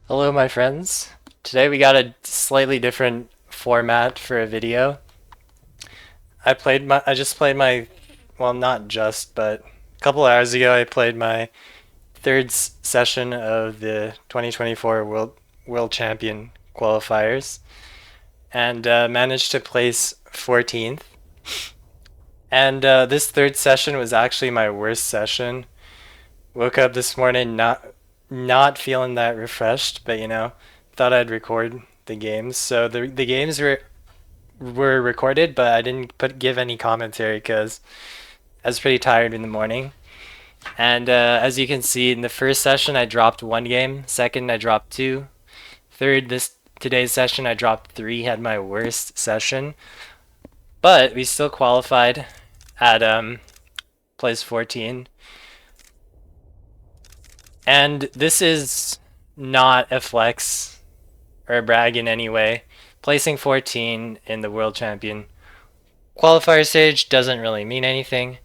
Hello, my friends. Today we got a slightly different format for a video. I just played my, well, not just, but a couple hours ago I played my third session of the 2024 World Champion qualifiers and managed to place 14th. And this third session was actually my worst session. Woke up this morning not feeling that refreshed, but thought I'd record the games. So the games were recorded, but I didn't give any commentary because I was pretty tired in the morning. And as you can see, in the first session I dropped one game. Second I dropped two. Third, this today's session I dropped three. Had my worst session, but we still qualified at place 14. And this is not a flex or a brag in any way. Placing 14 in the World Champion qualifier stage doesn't really mean anything.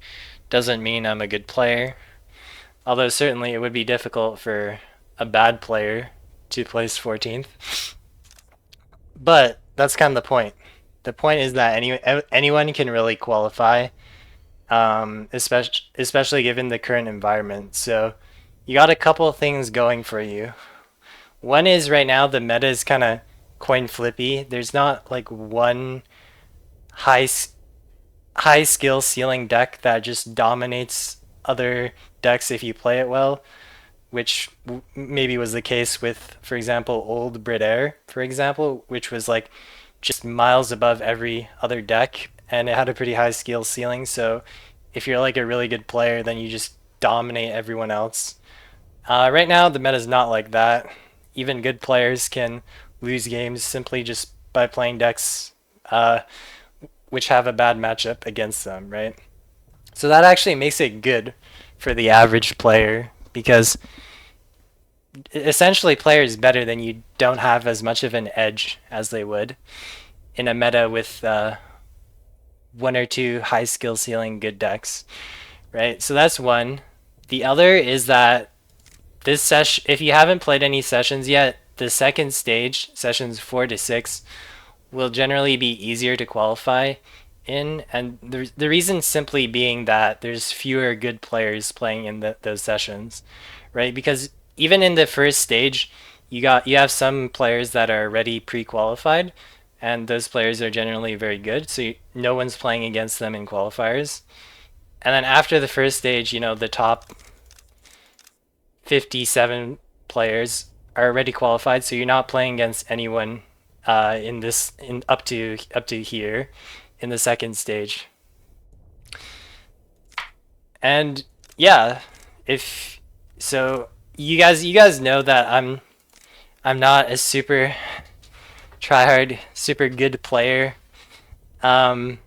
Doesn't mean I'm a good player. Although certainly it would be difficult for a bad player to place 14th. But that's kind of the point. The point is that anyone can really qualify, especially given the current environment. So you got a couple of things going for you. One is right now the meta is kind of coin flippy. There's not like one high high skill ceiling deck that just dominates other decks if you play it well, which maybe was the case with, for example, old Brit Air, for example, which was like just miles above every other deck and it had a pretty high skill ceiling. So if you're like a really good player, then you just dominate everyone else. Right now, the meta is not like that. Even good players can lose games simply just by playing decks which have a bad matchup against them, right? So that actually makes it good for the average player because essentially players better than you don't have as much of an edge as they would in a meta with one or two high skill ceiling good decks, right? So that's one. The other is that this session, if you haven't played any sessions yet, the second stage, sessions 4 to 6, will generally be easier to qualify in, and the reason simply being that there's fewer good players playing in those sessions, right? Because even in the first stage, you have some players that are already pre-qualified, and those players are generally very good, so no one's playing against them in qualifiers. And then after the first stage, the top 57 players are already qualified, so you're not playing against anyone in up to here in the second stage. And yeah, if so, you guys know that I'm not a super tryhard, super good player. Um,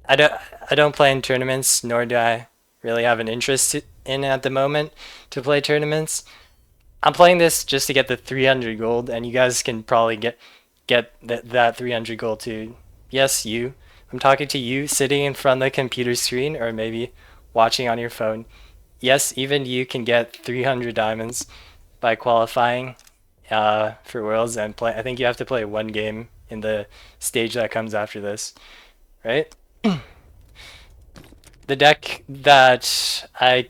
I don't I don't play in tournaments, nor do I really have an interest in at the moment to play tournaments. I'm playing this just to get the 300 gold, and you guys can probably get that 300 gold too. Yes, you. I'm talking to you sitting in front of the computer screen or maybe watching on your phone. Yes, even you can get 300 diamonds by qualifying for Worlds and play. I think you have to play one game in the stage that comes after this, right? The deck that I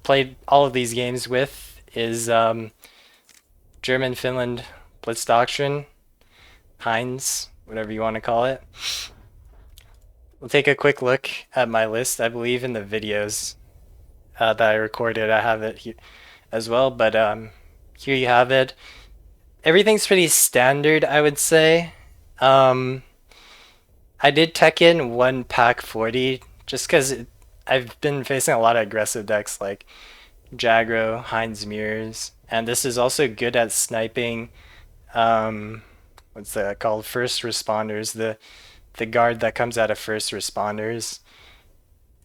played all of these games with is German Finland Blitz Doctrine, Heinz, whatever you want to call it. We'll take a quick look at my list. I believe in the videos that I recorded, I have it here as well. But here you have it. Everything's pretty standard, I would say. Um, I did tech in one pack 40 just because I've been facing a lot of aggressive decks like Jagro, Heinz Mirrors, and this is also good at sniping. Um, what's that called? First responders. The guard that comes out of first responders.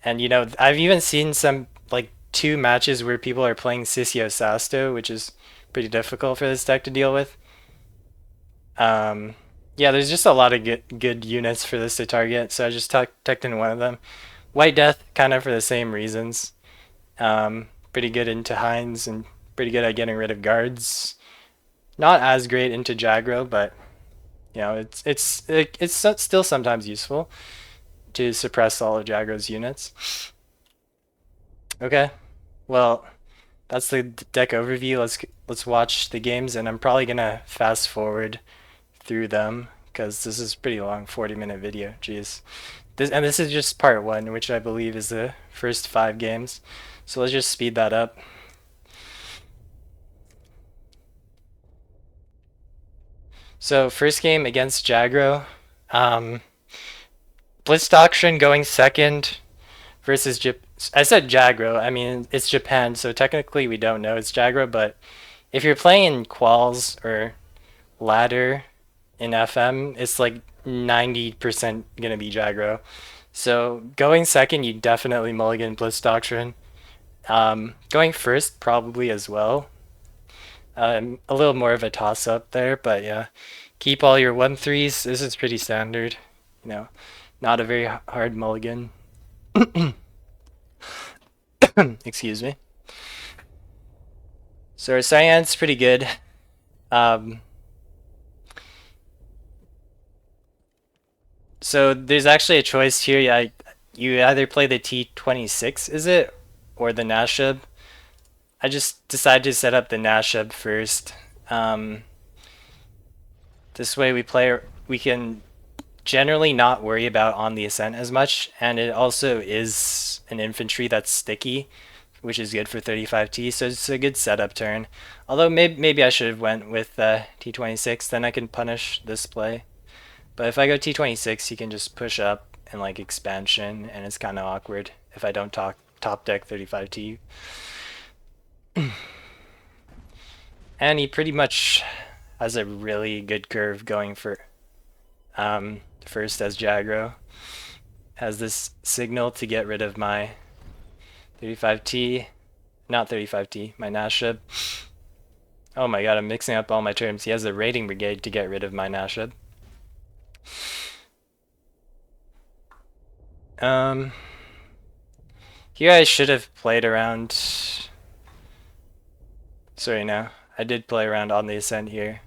And I've even seen some like two matches where people are playing Sissio Sasto, which is pretty difficult for this deck to deal with. Um, yeah, there's just a lot of good units for this to target, so I just tucked in one of them. White Death, kind of for the same reasons. Pretty good into Heinz and pretty good at getting rid of guards. Not as great into Jagro, but you know, it's still sometimes useful to suppress all of Jagro's units. Okay, well, that's the deck overview. Let's watch the games, and I'm probably gonna fast forward through them because this is pretty long, 40-minute video. Jeez. This is just part one, which I believe is the first 5 games. So let's just speed that up. So first game against Jagro. Blitz Doctrine going second versus I said Jagro. I mean, it's Japan, so technically we don't know it's Jagro, but if you're playing in quals or ladder in FM, it's like 90% gonna be Jagro. So going second, you definitely mulligan Blitz Doctrine. Going first, probably as well. A little more of a toss up there, but yeah. Keep all your 1-3s. This is pretty standard. You know, not a very hard mulligan. Excuse me. So our Cyan's pretty good. So there's actually a choice here. You either play the T26, is it, or the Nashub. I just decided to set up the Nashub first. This way we can generally not worry about on the ascent as much, and it also is an infantry that's sticky, which is good for 35T, so it's a good setup turn. Although maybe I should have went with T26, then I can punish this play. But if I go T26, he can just push up and like expansion, and it's kind of awkward if I don't top deck 35T. And he pretty much has a really good curve going for first as Jagro. Has this signal to get rid of my 35T, not 35T, my Nashub. Oh my god, I'm mixing up all my terms. He has a raiding brigade to get rid of my Nashub. Here I should have played around. Sorry, no. I did play around on the ascent here.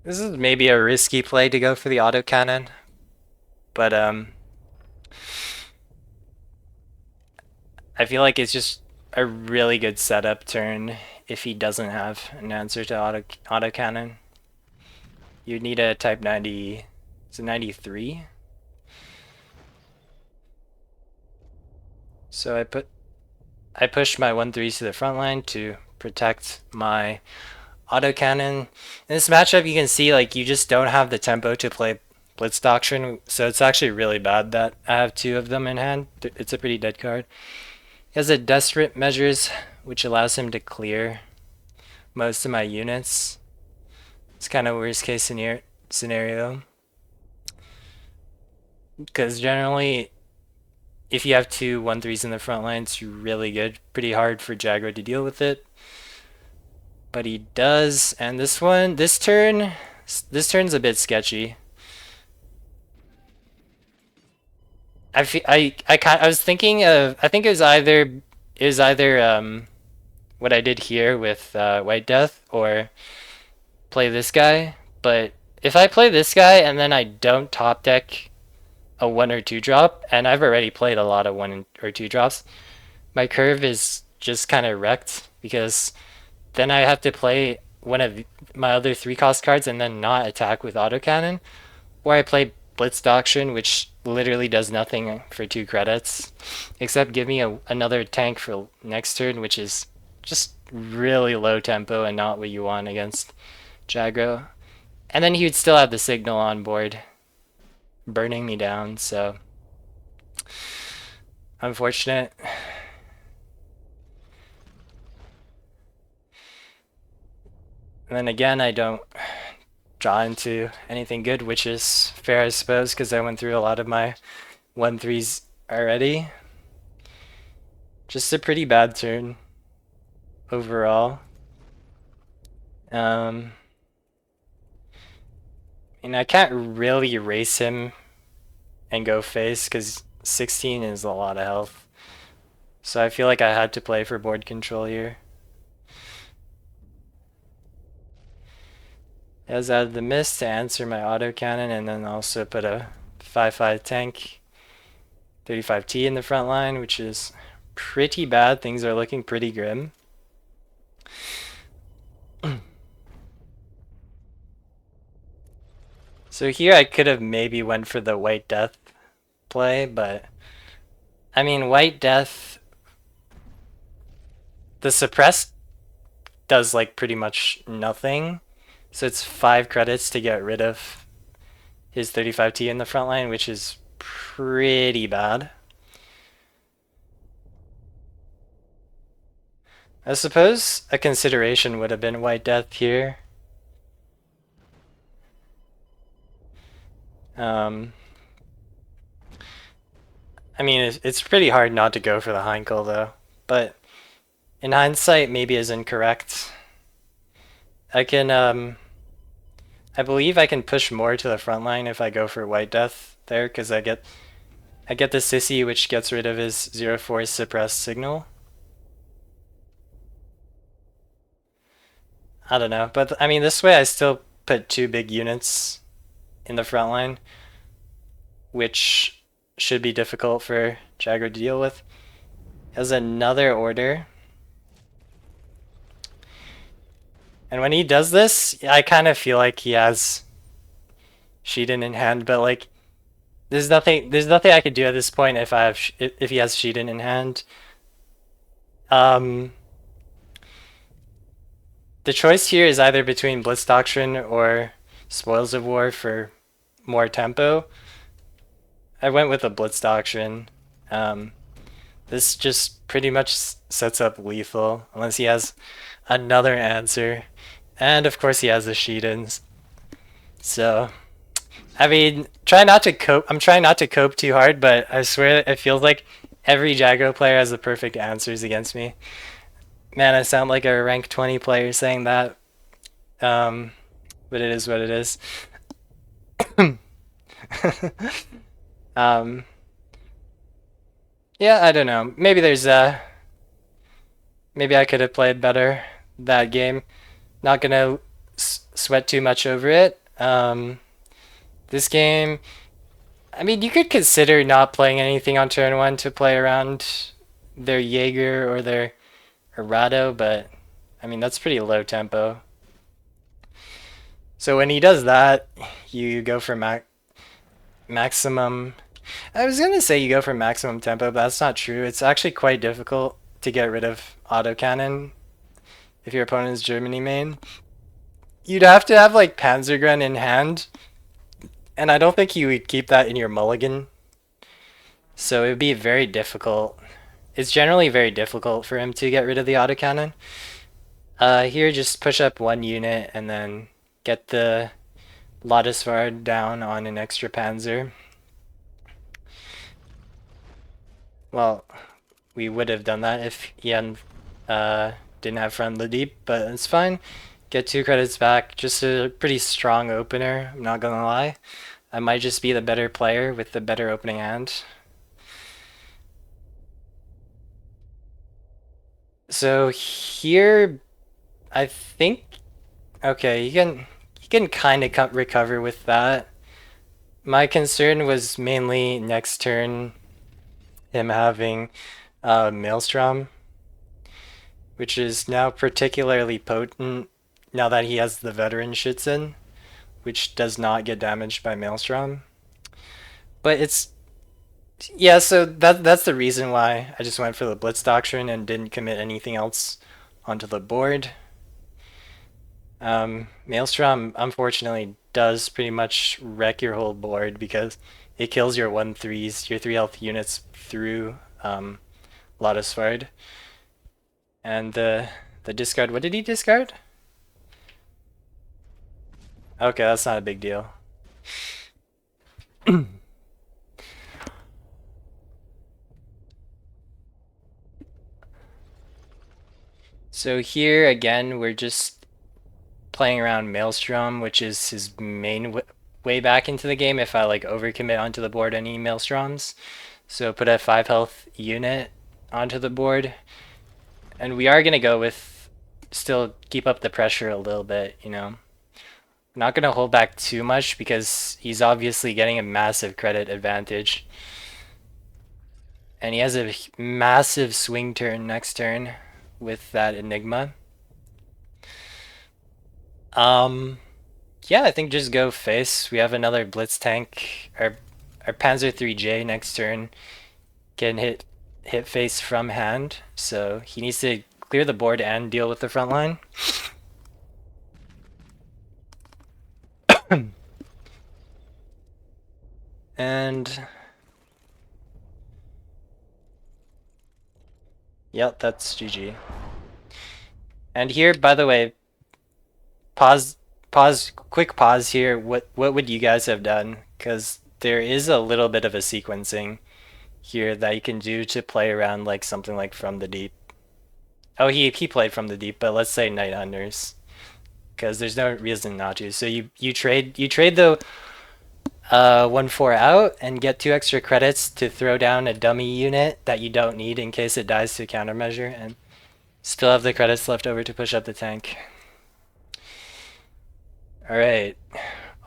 This is maybe a risky play to go for the autocannon, but I feel like it's just a really good setup turn if he doesn't have an answer to autocannon. You'd need a type 90. Is it 93? So I pushed my 1-3s to the front line to protect my autocannon. In this matchup, you can see like you just don't have the tempo to play Blitz Doctrine, so it's actually really bad that I have 2 of them in hand. It's a pretty dead card. He has a Desperate Measures, which allows him to clear most of my units. It's kind of worst case scenario. Because generally, if you have 2 1-3s in the front line, it's really good. Pretty hard for Jagro to deal with it. But he does, and this turn's a bit sketchy. I was thinking of, I think it was either what I did here with White Death or play this guy. But if I play this guy and then I don't top deck a 1 or 2 drop, and I've already played a lot of 1 or 2 drops, my curve is just kind of wrecked because then I have to play one of my other 3-cost cards and then not attack with autocannon, or I play Blitz Doctrine, which literally does nothing for 2 credits, except give me another tank for next turn, which is just really low tempo and not what you want against Jagro. And then he would still have the signal on board, burning me down, so unfortunate. And then again, I don't draw into anything good, which is fair, I suppose, because I went through a lot of my 1-3s already. Just a pretty bad turn overall. And I can't really erase him and go face because 16 is a lot of health. So I feel like I had to play for board control here. As added the mist to answer my autocannon, and then also put a 5-5 tank, 35T in the front line, which is pretty bad. Things are looking pretty grim. So here I could have maybe went for the White Death play, but I mean, White Death, the suppressed does like pretty much nothing. So it's 5 credits to get rid of his 35T in the front line, which is pretty bad. I suppose a consideration would have been White Death here. I mean, it's pretty hard not to go for the Heinkel though, but in hindsight, maybe is incorrect. I can, I believe I can push more to the front line if I go for White Death there, because I get the Sissy, which gets rid of his 0-4 suppressed signal. I don't know, but I mean, this way I still put 2 big units in the front line, which should be difficult for Jagger to deal with. Has another order. And when he does this, I kind of feel like he has Shiden in hand, but like there's nothing I could do at this point if if he has Shiden in hand. The choice here is either between Blitz Doctrine or Spoils of War for more tempo. I went with the Blitz Doctrine. This just pretty much sets up lethal, unless he has another answer. And of course he has the Shidens. So, I mean, try not to cope. I'm trying not to cope too hard, but I swear it feels like every Jago player has the perfect answers against me. Man, I sound like a rank 20 player saying that. But it is what it is. um, yeah, I don't know. Maybe maybe I could have played better that game. Not gonna sweat too much over it. This game, I mean, you could consider not playing anything on turn 1 to play around their Jaeger or their Arado, but I mean, that's pretty low tempo. So when he does that, you go for maximum. I was gonna say you go for maximum tempo, but that's not true. It's actually quite difficult to get rid of autocannon if your opponent is Germany main. You'd have to have like Panzergren in hand, and I don't think you would keep that in your mulligan. So it would be very difficult. It's generally very difficult for him to get rid of the autocannon. Here, just push up 1 unit and then get the Lodesvard down on an extra Panzer. Well, we would have done that if he hadn't, didn't have friendly deep, but it's fine. Get 2 credits back. Just a pretty strong opener, I'm not gonna lie. I might just be the better player with the better opening hand. So here, I think, okay, you can kind of recover with that. My concern was mainly next turn him having Maelstrom, which is now particularly potent now that he has the veteran Schützen, which does not get damaged by Maelstrom. But it's, yeah, so that's the reason why I just went for the Blitz Doctrine and didn't commit anything else onto the board. Maelstrom, unfortunately, does pretty much wreck your whole board because it kills your 1/3s, your 3 health units through Lodesvard. And the discard, what did he discard? Okay, that's not a big deal. So here again, we're just playing around Maelstrom, which is his main way back into the game if I like overcommit onto the board any Maelstroms. So put a 5 health unit onto the board. And we are going to go with still keep up the pressure a little bit, you know. Not going to hold back too much because he's obviously getting a massive credit advantage. And he has a massive swing turn next turn with that Enigma. Yeah, I think just go face. We have another Blitz tank. Our Panzer 3J next turn can hit face from hand, so he needs to clear the board and deal with the front line. And yep, that's GG. And here, by the way, quick pause here. What would you guys have done? Because there is a little bit of a sequencing here that you can do to play around like something like From the Deep. Oh, he played From the Deep, but let's say Night Hunters, because there's no reason not to. So you trade the 1-4 out and get 2 extra credits to throw down a dummy unit that you don't need in case it dies to countermeasure, and still have the credits left over to push up the tank. Alright,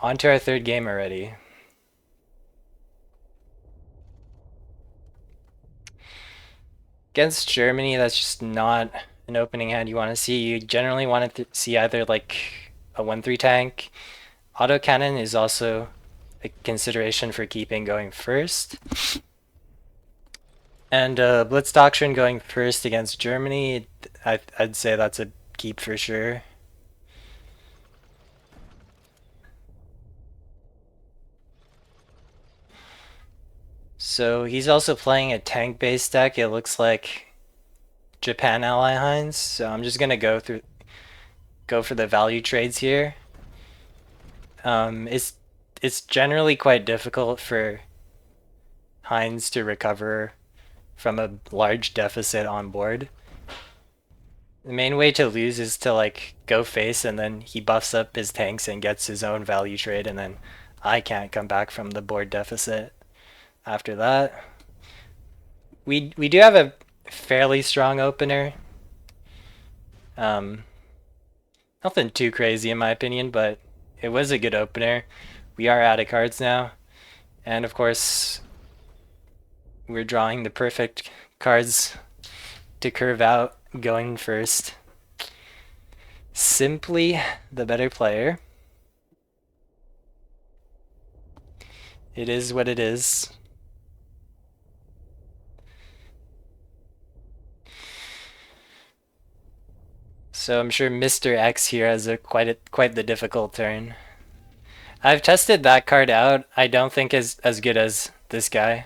on to our third game already. Against Germany, that's just not an opening hand you want to see. You generally want to see either like a 1-3 tank. Autocannon is also a consideration for keeping going first. And Blitz Doctrine going first against Germany, I'd say that's a keep for sure. So he's also playing a tank-based deck. It looks like Japan ally Heinz. So I'm just gonna go for the value trades here. It's generally quite difficult for Heinz to recover from a large deficit on board. The main way to lose is to like go face and then he buffs up his tanks and gets his own value trade, and then I can't come back from the board deficit after that. We do have a fairly strong opener. Nothing too crazy in my opinion, but it was a good opener. We are out of cards now, and of course we're drawing the perfect cards to curve out going first. Simply the better player. It is what it is. So I'm sure Mr. X here has quite the difficult turn. I've tested that card out. I don't think as good as this guy.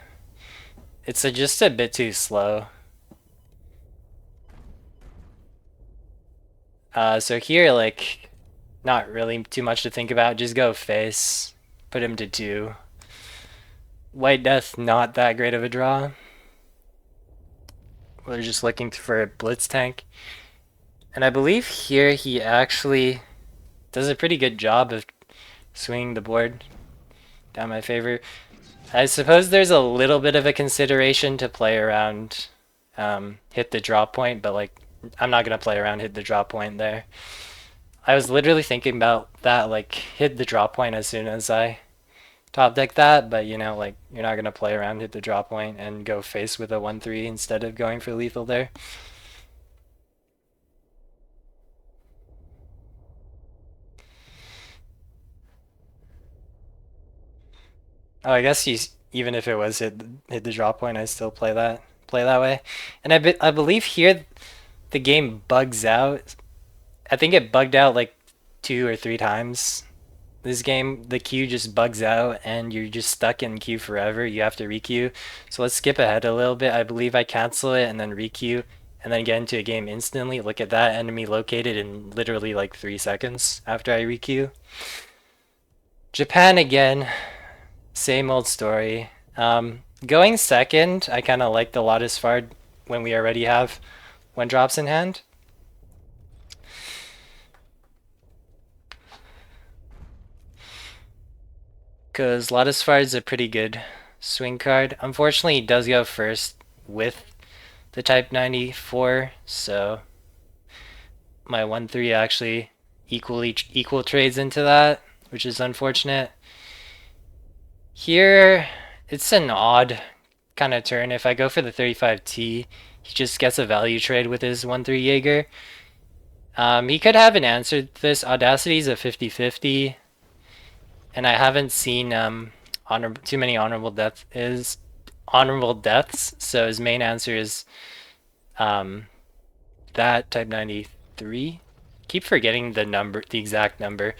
It's just a bit too slow. So here, like, not really too much to think about. Just go face. Put him to 2. White Death, not that great of a draw. We're just looking for a Blitz tank. And I believe here he actually does a pretty good job of swinging the board down my favor. I suppose there's a little bit of a consideration to play around hit the draw point, but like I'm not gonna play around hit the draw point there. I was literally thinking about that, like hit the draw point as soon as I top deck that, but you know, like you're not gonna play around hit the draw point and go face with a 1-3 instead of going for lethal there. Oh, I guess even if it was hit the draw point, I still play that way. And I believe here the game bugs out. I think it bugged out like 2 or 3 times. This game, the queue just bugs out and you're just stuck in queue forever. You have to requeue. So let's skip ahead a little bit. I believe I cancel it and then requeue and then get into a game instantly. Look at that, enemy located in literally like 3 seconds after I requeue. Japan again. Same old story. Going second, I kind of like the Lotus Fard when we already have 1 drops in hand. Because Lotus Fard is a pretty good swing card. Unfortunately, he does go first with the Type 94, so my 1-3 actually equal trades into that, which is unfortunate. Here, it's an odd kind of turn. If I go for the 35T, he just gets a value trade with his 1-3 Jaeger. He could have an answer to this. Audacity is a 50-50, and I haven't seen too many honorable deaths. So his main answer is that Type 93. Keep forgetting the exact number.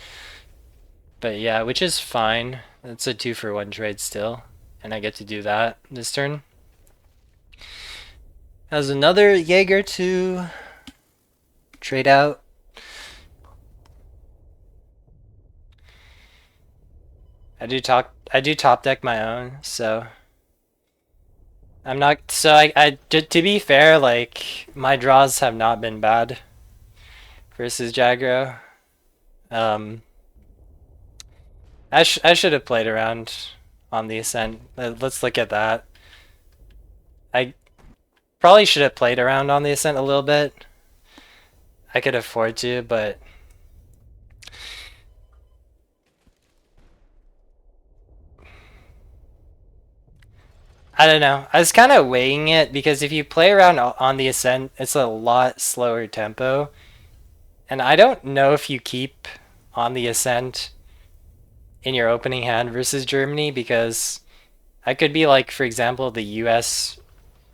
But yeah, which is fine. It's a 2-for-1 trade still, and I get to do that this turn. Has another Jaeger to trade out. I do top deck my own, so I'm not. So to be fair, like my draws have not been bad versus Jagro. I should have played around on the Ascent. Let's look at that. I probably should have played around on the Ascent a little bit. I could afford to, but I don't know. I was kind of weighing it because if you play around on the Ascent, it's a lot slower tempo. And I don't know if you keep on the Ascent in your opening hand versus Germany, because I could be like, for example, the US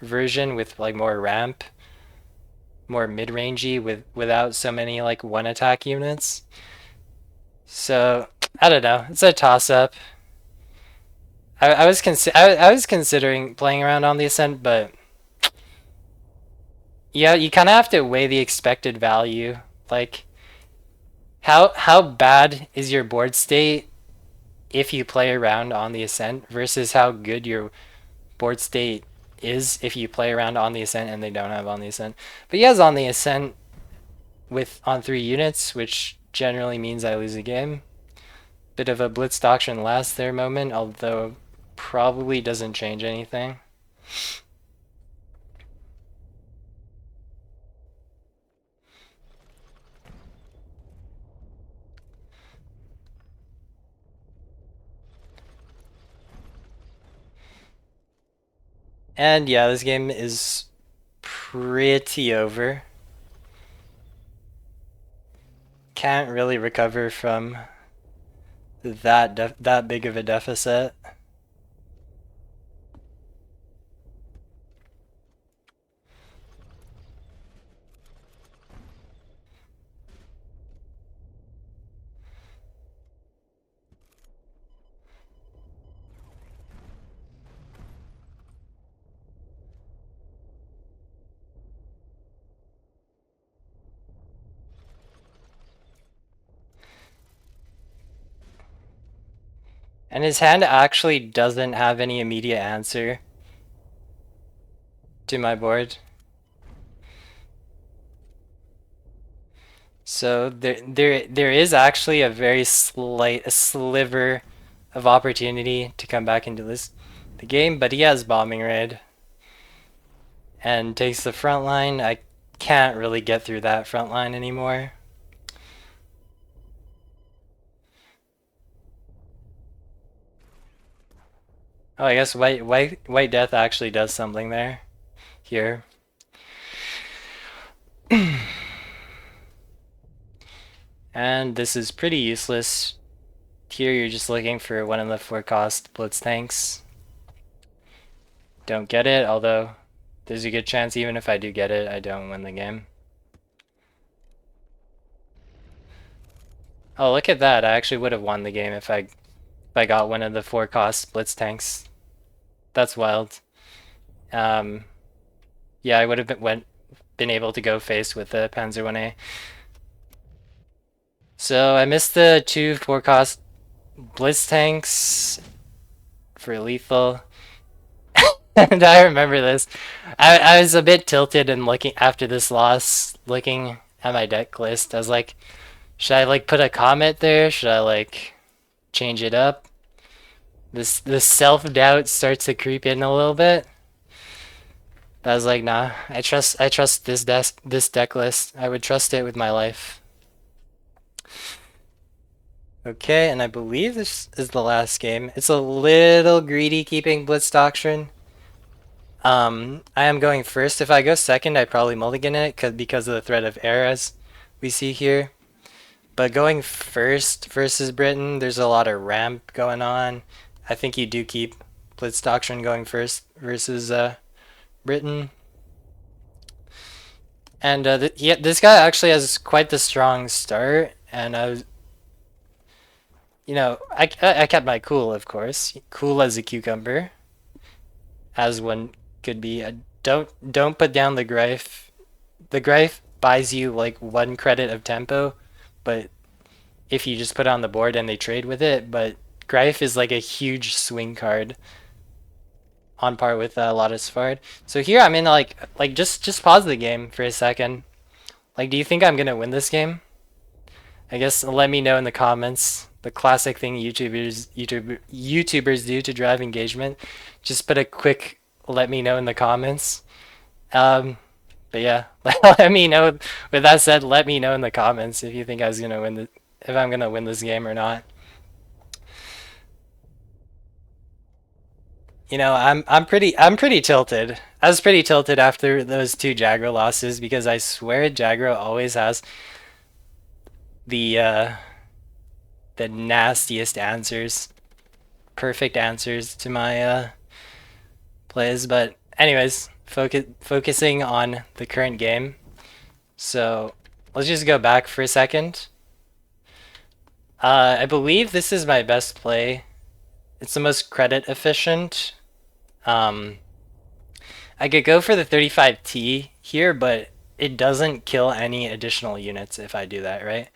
version with like more ramp, more mid-rangey without so many like one attack units. So I don't know. It's a toss-up. I was considering playing around on the Ascent, but yeah, you kind of have to weigh the expected value. Like, how bad is your board state if you play around on the Ascent versus how good your board state is if you play around on the Ascent and they don't have on the Ascent. But he has on the Ascent with on 3 units, which generally means I lose a game. Bit of a Blitz Doctrine last there moment, although probably doesn't change anything. And yeah, this game is pretty over. Can't really recover from that big of a deficit. And his hand actually doesn't have any immediate answer to my board. So there is actually a very slight sliver of opportunity to come back into the game, but he has bombing raid and takes the front line. I can't really get through that front line anymore. Oh, I guess White Death actually does something there. Here. And this is pretty useless. Here you're just looking for one of the 4-cost Blitz tanks. Don't get it, although there's a good chance even if I do get it, I don't win the game. Oh, look at that. I actually would have won the game if I got one of the 4-cost Blitz tanks. That's wild. Yeah, I would have been able to go face with the Panzer 1A. So I missed the 2 4-cost Blitz tanks for lethal. And I remember this. I was a bit tilted and looking after this loss, looking at my deck list. I was like, should I like put a comment there? Should I like change it up? This self-doubt starts to creep in a little bit. But I was like, nah, I trust this deck list. I would trust it with my life. Okay, and I believe this is the last game. It's a little greedy keeping Blitz Doctrine. I am going first. If I go second, I probably mulligan it because of the threat of errors we see here. But going first versus Britain, there's a lot of ramp going on. I think you do keep Blitz Doctrine going first versus Britain. And this guy actually has quite the strong start, and I was, I kept my cool, of course, cool as a cucumber, as one could be. Don't put down the Greif. The Greif buys you like 1 credit of tempo, but if you just put it on the board and they trade with it, but Greif is like a huge swing card on par with Lotus Fard. So here I'm in like just pause the game for a second. Like, do you think I'm gonna win this game? I guess let me know in the comments. The classic thing YouTubers do to drive engagement. Just put a quick let me know in the comments. Um, but yeah, let me know. With that said, let me know in the comments if you think I was gonna win if I'm gonna win this game or not. I'm pretty tilted. I was pretty tilted after those 2 Jagro losses because I swear Jagro always has the uh, the nastiest answers, perfect answers to my plays. But anyways, focusing on the current game. So let's just go back for a second. I believe this is my best play. It's the most credit efficient. Um, I could go for the 35T here, but it doesn't kill any additional units if I do that, right?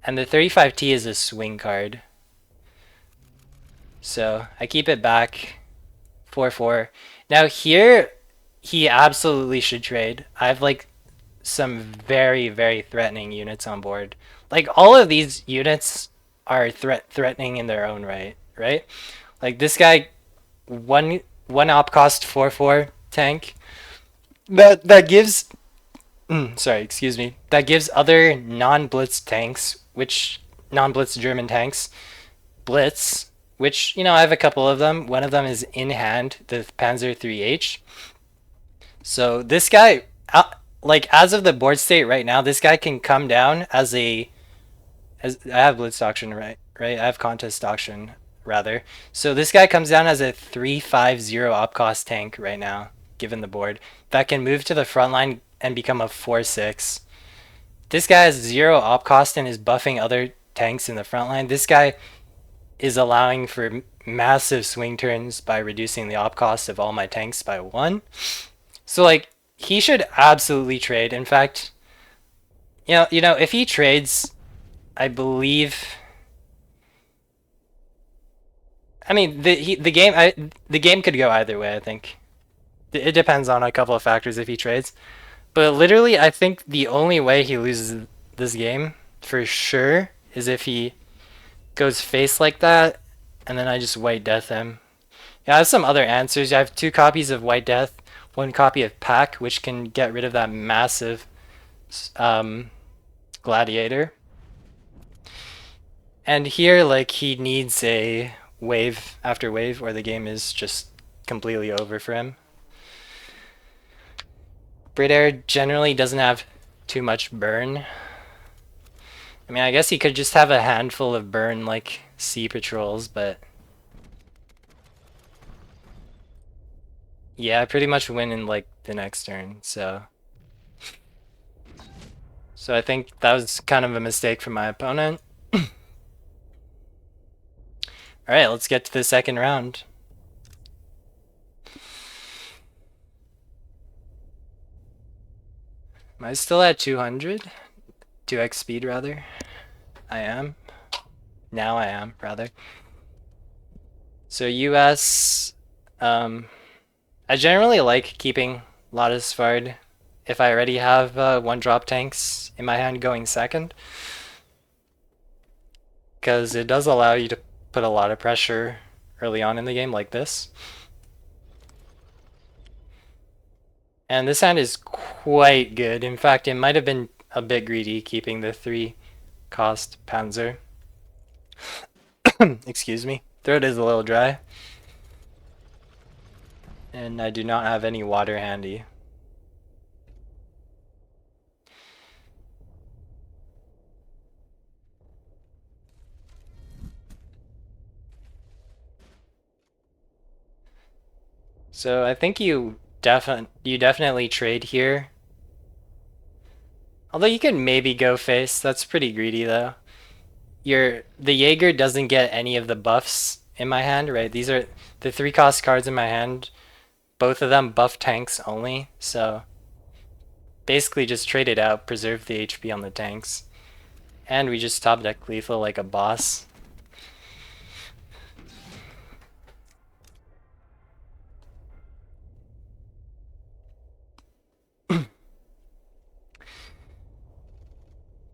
And the 35T is a swing card. So I keep it back 4-4. Now here, he absolutely should trade. I have like some very, very threatening units on board. Like all of these units are threatening in their own right, right? Like this guy, one op cost 4-4 tank. That gives sorry, excuse me. That gives other non-blitz tanks, which non-blitz German tanks, blitz, which I have a couple of them. One of them is in hand, the Panzer 3H. So this guy, like as of the board state right now, this guy can come down as I have blitz doctrine, right? Right, I have contest doctrine rather. So this guy comes down as a 350 op cost tank right now, given the board, that can move to the front line and become a 4-6. This guy has 0 op cost and is buffing other tanks in the front line. This guy is allowing for massive swing turns by reducing the op cost of all my tanks by 1. So like he should absolutely trade. In fact, if he trades, I believe. I mean, the game could go either way. I think it depends on a couple of factors if he trades. But literally, I think the only way he loses this game for sure is if he goes face like that, and then I just White Death him. Yeah, I have some other answers. I have 2 copies of White Death, 1 copy of Pack, which can get rid of that massive Gladiator. And here, like, he needs a wave after wave, or the game is just completely over for him. Brit Air generally doesn't have too much burn. I mean, I guess he could just have a handful of burn like Sea Patrols, but yeah, I pretty much win in like the next turn, so I think that was kind of a mistake from my opponent. Alright, let's get to the second round. Am I still at 200? 2x speed, rather? I am. Now I am, rather. So US, I generally like keeping Lotus Fard if I already have 1-drop tanks in my hand going second, because it does allow you to put a lot of pressure early on in the game like this. And this hand is quite good. In fact, it might have been a bit greedy keeping the 3 cost Panzer. Excuse me. Throat is a little dry. And I do not have any water handy. So I think you definitely trade here. Although you can maybe go face. That's pretty greedy though. The Jaeger doesn't get any of the buffs in my hand, right? These are the 3 cost cards in my hand. Both of them buff tanks only, so basically just trade it out, preserve the HP on the tanks. And we just top deck lethal like a boss.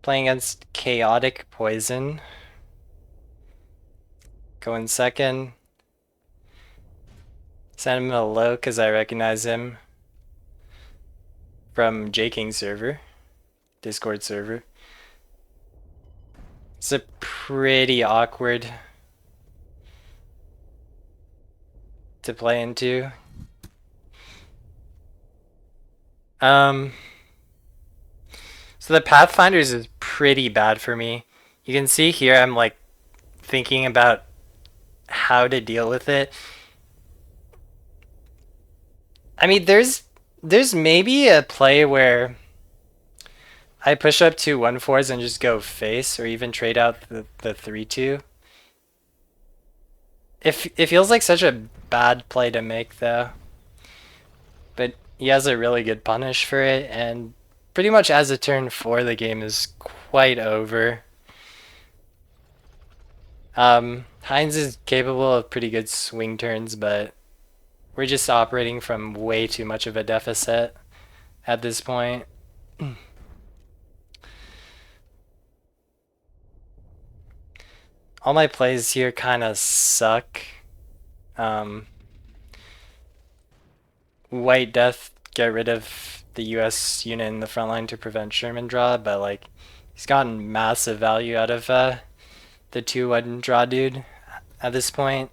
Playing against Chaotic Poison. Going second. Send him a low because I recognize him from J-King server, Discord server. It's a pretty awkward to play into. So the Pathfinders is pretty bad for me. You can see here I'm like thinking about how to deal with it. I mean, there's maybe a play where I push up 2 1-4s and just go face, or even trade out the 3-2. It feels like such a bad play to make though. But he has a really good punish for it, and pretty much as a turn 4 the game is quite over. Heinz is capable of pretty good swing turns, but we're just operating from way too much of a deficit at this point. All my plays here kind of suck. White Death, get rid of the US unit in the front line to prevent Sherman draw, but like he's gotten massive value out of the 2-1 draw dude at this point.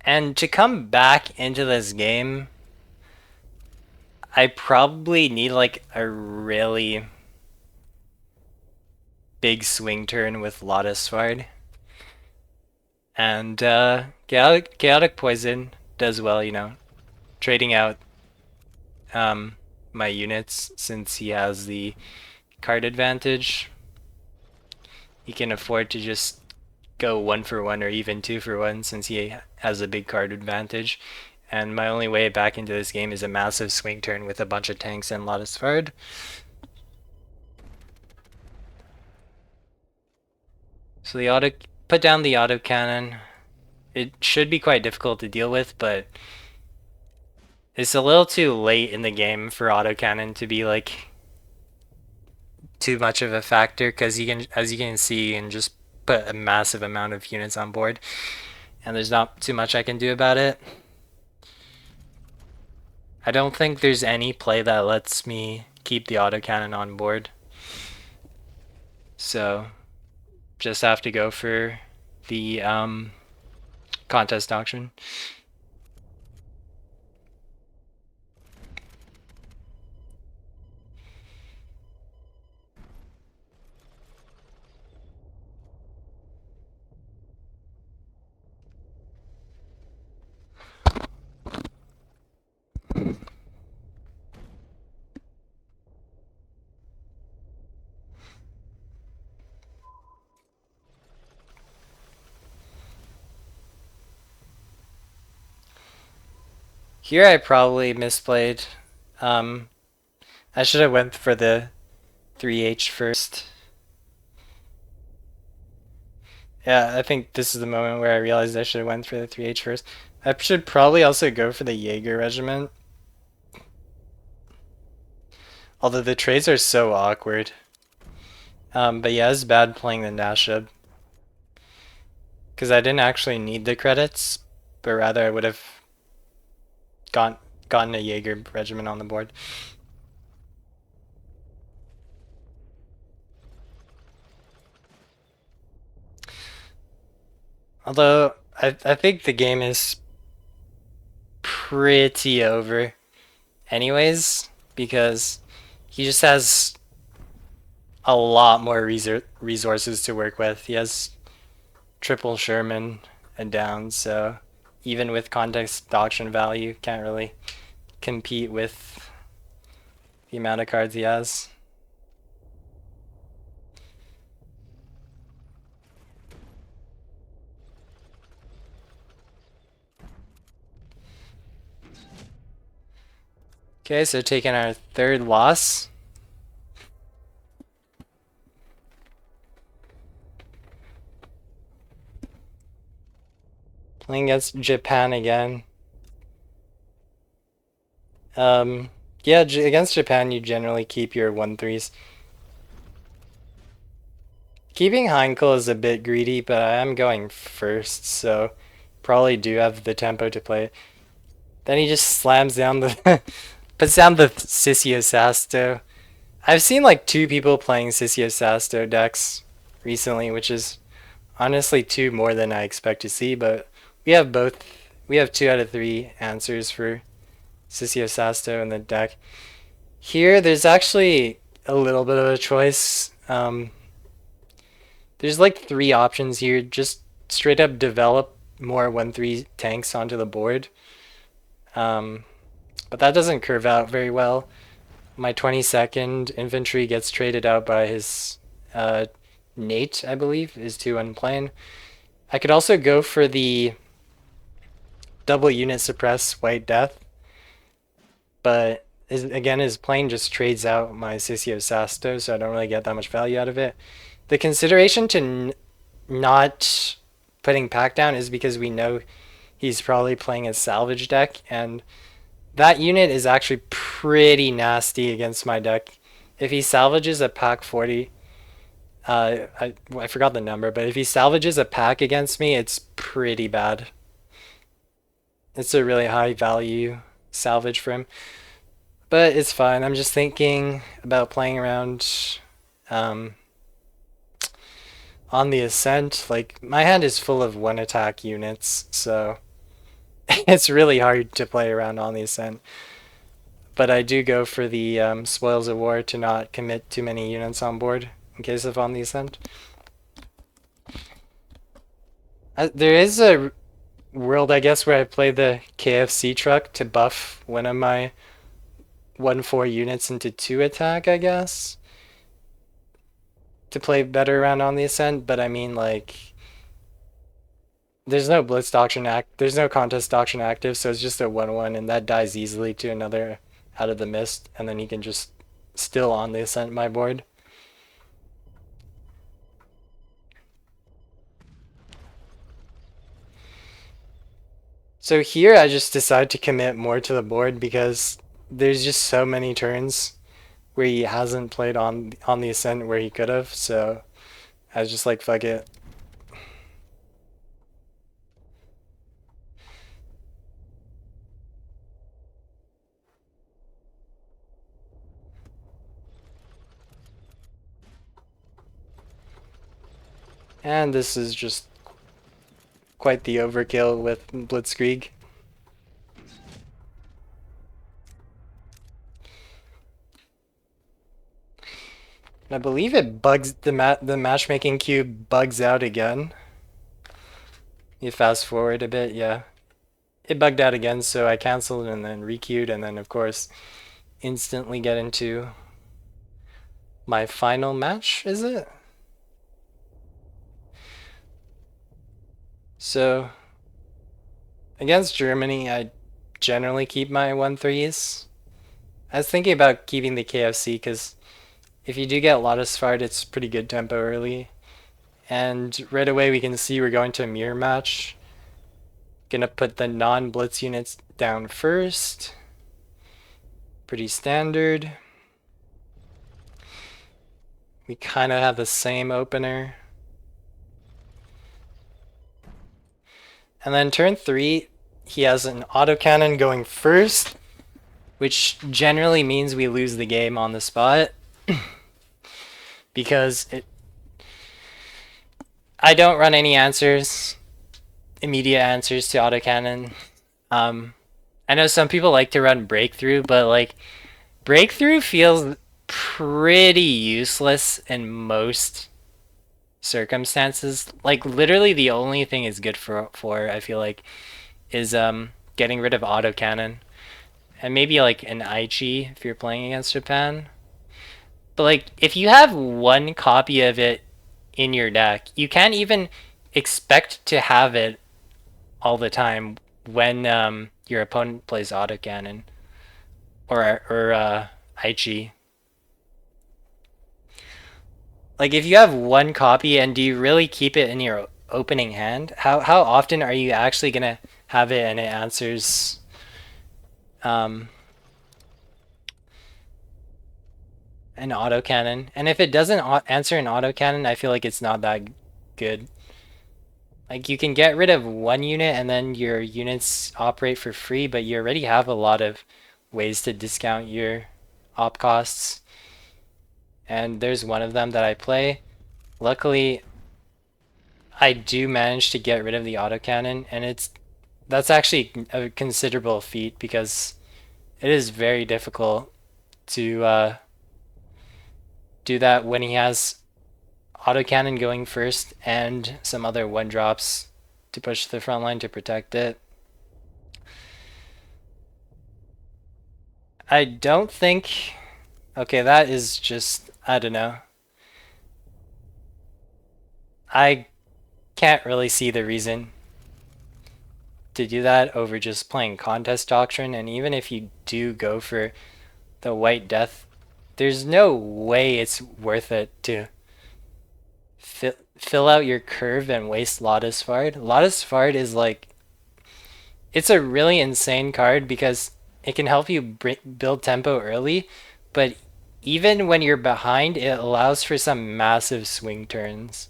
And to come back into this game, I probably need like a really big swing turn with Lotus Sword. And Chaotic Poison does well, you know, trading out my units since he has the card advantage. He can afford to just go 1-for-1 or even 2-for-1 since he has a big card advantage. And my only way back into this game is a massive swing turn with a bunch of tanks and Lotus Sword. So put down the autocannon. It should be quite difficult to deal with, but it's a little too late in the game for autocannon to be like too much of a factor, because as you can see, you can just put a massive amount of units on board, and there's not too much I can do about it. I don't think there's any play that lets me keep the autocannon on board, so just have to go for the contest doctrine. Here I probably misplayed. I should have went for the 3H first. Yeah, I think this is the moment where I realized I should have went for the 3H first. I should probably also go for the Jaeger regiment. Although the trades are so awkward. But yeah, it's bad playing the Nashib. Because I didn't actually need the credits, but rather I would have got, gotten a Jaeger regiment on the board. Although, I think the game is pretty over anyways, because he just has a lot more resources to work with. He has triple Sherman and down, so even with context doctrine value, can't really compete with the amount of cards he has. Okay, so taking our third loss. Playing against Japan again. Yeah, against Japan, you generally keep your 1-3s. Keeping Heinkel is a bit greedy, but I am going first, so probably do have the tempo to play it. Then he just slams down the puts down the Sissio Sasto. I've seen like 2 people playing Sissio Sasto decks recently, which is honestly 2 more than I expect to see, but we have both. We have 2 out of 3 answers for Sissio Sasto in the deck. Here, there's actually a little bit of a choice. There's like 3 options here. Just straight up develop more 1-3 tanks onto the board. But that doesn't curve out very well. My 22nd infantry gets traded out by his Nate, I believe, is 2 unplanned. I could also go for the double unit suppress White Death, but again, his plane just trades out my Sissio Sasto, so I don't really get that much value out of it. The consideration to not putting Pack down is because we know he's probably playing a salvage deck, and that unit is actually pretty nasty against my deck. If he salvages a Pack 40, I forgot the number, but if he salvages a pack against me, it's pretty bad. It's a really high value salvage for him. But it's fine. I'm just thinking about playing around um, on the Ascent. Like, my hand is full of 1 attack units, so it's really hard to play around on the Ascent. But I do go for the Spoils of War to not commit too many units on board in case of on the Ascent. There is a world, I guess, where I play the KFC truck to buff one of my 1-4 units into 2 attack, I guess, to play better around on the Ascent. But I mean, like, there's no Blitz Doctrine there's no Contest Doctrine active, so it's just a 1-1, and that dies easily to another Out of the Mist, and then he can just still on the Ascent my board. So here I just decide to commit more to the board because there's just so many turns where he hasn't played on the Ascent where he could have, so I was just like, fuck it. And this is just quite the overkill with Blitzkrieg. And I believe it bugs the matchmaking cube bugs out again. You fast forward a bit, yeah. It bugged out again, so I canceled and then requeued, and then of course instantly get into my final match, is it? So against Germany, I generally keep my 1-3s. I was thinking about keeping the KFC because if you do get Lotus Fart, it's pretty good tempo early. And right away we can see we're going to a mirror match. Gonna put the non-blitz units down first. Pretty standard. We kind of have the same opener. And then turn 3, he has an autocannon going first, which generally means we lose the game on the spot. Because I don't run any answers, immediate answers to autocannon. I know some people like to run breakthrough, but like breakthrough feels pretty useless in most circumstances. Like literally the only thing it's good for I feel like is getting rid of autocannon. And maybe like an Aichi if you're playing against Japan. But like if you have one copy of it in your deck, you can't even expect to have it all the time when your opponent plays autocannon or Aichi. Like if you have one copy and do you really keep it in your opening hand? How often are you actually gonna have it and it answers um, an autocannon? And if it doesn't answer an autocannon, I feel like it's not that good. Like you can get rid of one unit and then your units operate for free, but you already have a lot of ways to discount your op costs. And there's one of them that I play. Luckily, I do manage to get rid of the autocannon, and that's actually a considerable feat because it is very difficult to do that when he has autocannon going first and some other one drops to push the front line to protect it. I don't think. Okay, that is just, I don't know. I can't really see the reason to do that over just playing contest doctrine, and even if you do go for the white death, there's no way it's worth it to fill out your curve and waste Lotus Fard. Lotus Fard is like, it's a really insane card because it can help you build tempo early, but even when you're behind, it allows for some massive swing turns.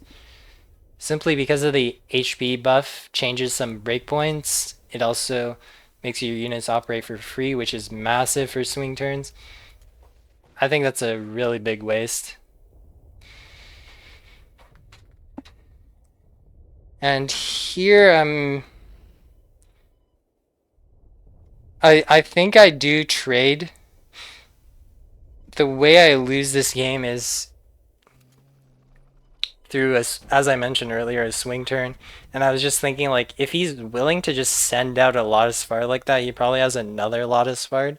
Simply because of the HP buff changes some breakpoints. It also makes your units operate for free, which is massive for swing turns. I think that's a really big waste. And here I think I do trade. The way I lose this game is through, as I mentioned earlier, a swing turn. And I was just thinking, like, if he's willing to just send out a Lotus Fard like that, he probably has another Lotus Fard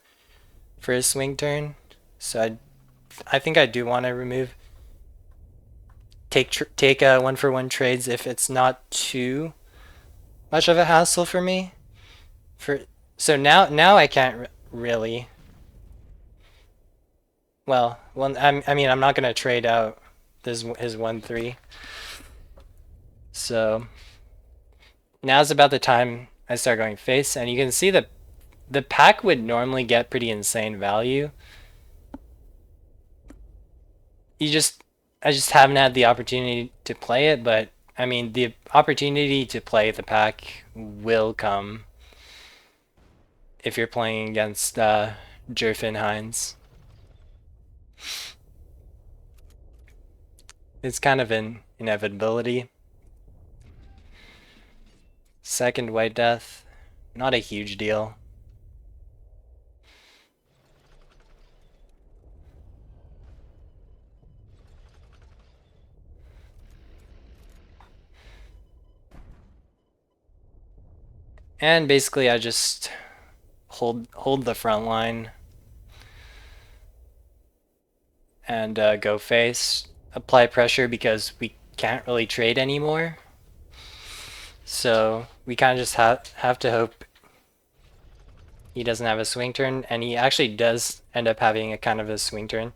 for his swing turn. So I think I do want to remove, take a 1-for-1 trades if it's not too much of a hassle for me. So now I can't really. Well, I mean I'm not gonna trade out his 1-3. So now's about the time I start going face, and you can see that the pack would normally get pretty insane value. I just haven't had the opportunity to play it, but I mean the opportunity to play the pack will come if you're playing against Ger-Fin Heinz. It's kind of an inevitability. Second white death, not a huge deal. And basically I just hold the front line and go face, apply pressure because we can't really trade anymore. So we kind of just have to hope he doesn't have a swing turn, and he actually does end up having a kind of a swing turn.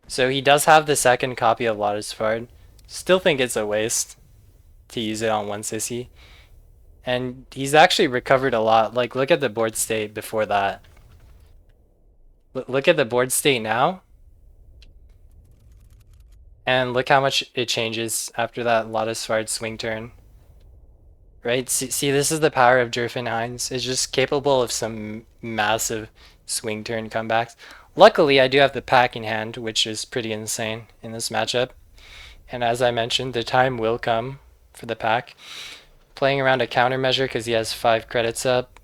So he does have the second copy of Lotus Fard. Still think it's a waste to use it on one sissy. And he's actually recovered a lot. Like, look at the board state before that. Look at the board state now. And look how much it changes after that Lotus-Sword swing turn. Right? See, this is the power of Ger-Fin Heinz. It's just capable of some massive swing turn comebacks. Luckily, I do have the pack in hand, which is pretty insane in this matchup. And as I mentioned, the time will come for the pack. Playing around a countermeasure because he has 5 credits up.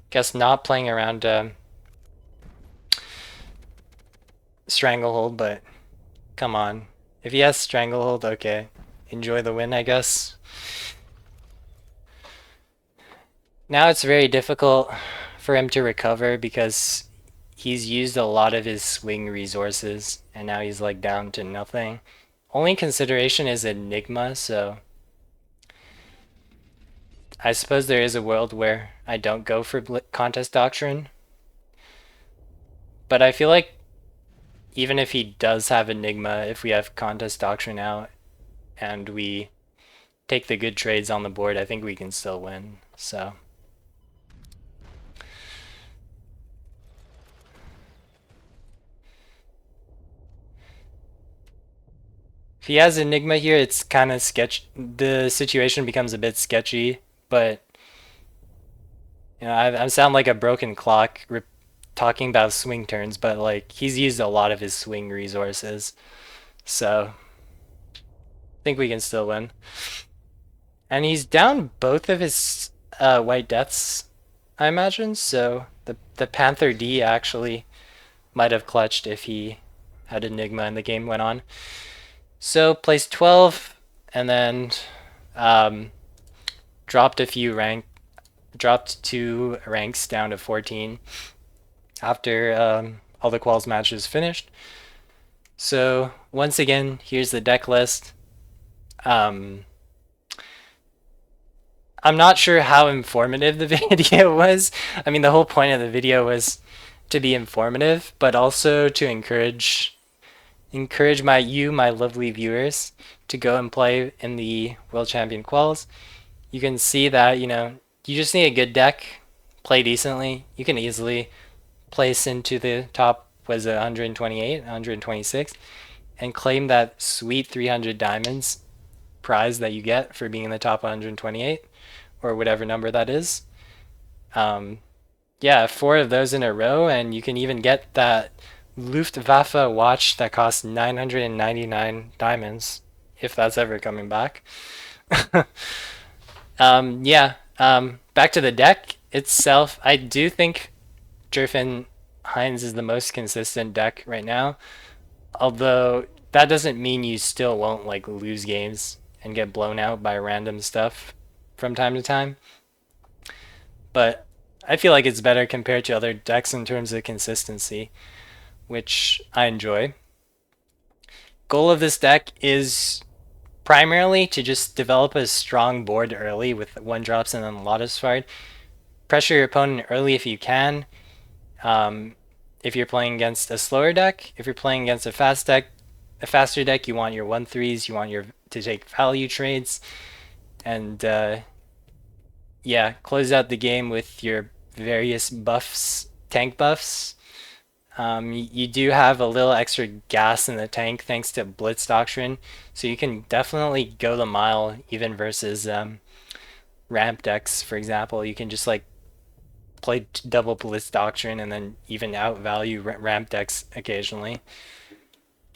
Guess not playing around Stranglehold, but come on. If he has Stranglehold, okay. Enjoy the win, I guess. Now it's very difficult for him to recover because he's used a lot of his swing resources and now he's like down to nothing. Only consideration is Enigma, so I suppose there is a world where I don't go for Contest Doctrine. But I feel like even if he does have Enigma, if we have Contest Doctrine out and we take the good trades on the board, I think we can still win. So if he has Enigma here, it's kind of sketch. The situation becomes a bit sketchy, but you know, I sound like a broken clock talking about swing turns, but like he's used a lot of his swing resources, so I think we can still win. And he's down both of his white deaths, I imagine. So the Panther D actually might have clutched if he had Enigma and the game went on. So placed 12 and then um, dropped 2 ranks down to 14 after all the quals matches finished. So once again, here's the deck list. I'm not sure how informative the video was. I mean, the whole point of the video was to be informative, but also to encourage my lovely viewers to go and play in the World Champion Quals. You can see that, you know, you just need a good deck, play decently. You can easily place into the top, was it 128, 126, and claim that sweet 300 diamonds prize that you get for being in the top 128, or whatever number that is. Yeah, 4 of those in a row, and you can even get that Luftwaffe watch that costs 999 diamonds, if that's ever coming back. Yeah, back to the deck itself. I do think Ger-Fin Heinz is the most consistent deck right now, although that doesn't mean you still won't like lose games and get blown out by random stuff from time to time. But I feel like it's better compared to other decks in terms of consistency, which I enjoy. Goal of this deck is primarily to just develop a strong board early with 1-drops and then Lotus Fired. Pressure your opponent early if you can. If you're playing against a slower deck, if you're playing against a faster deck, you want your 1/3s, you want to take value trades, and yeah, close out the game with your various buffs, tank buffs. You do have a little extra gas in the tank thanks to Blitz Doctrine, so you can definitely go the mile even versus ramp decks, for example. You can just like play double Blitz Doctrine and then even outvalue ramp decks occasionally.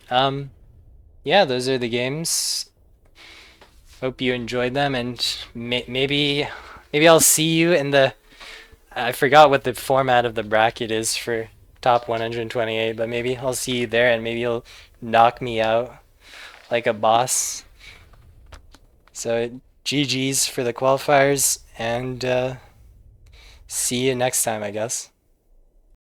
Yeah, those are the games. Hope you enjoyed them, and maybe I'll see you in the. I forgot what the format of the bracket is for top 128, but maybe I'll see you there, and maybe you'll knock me out like a boss. So GG's for the qualifiers, and see you next time, I guess.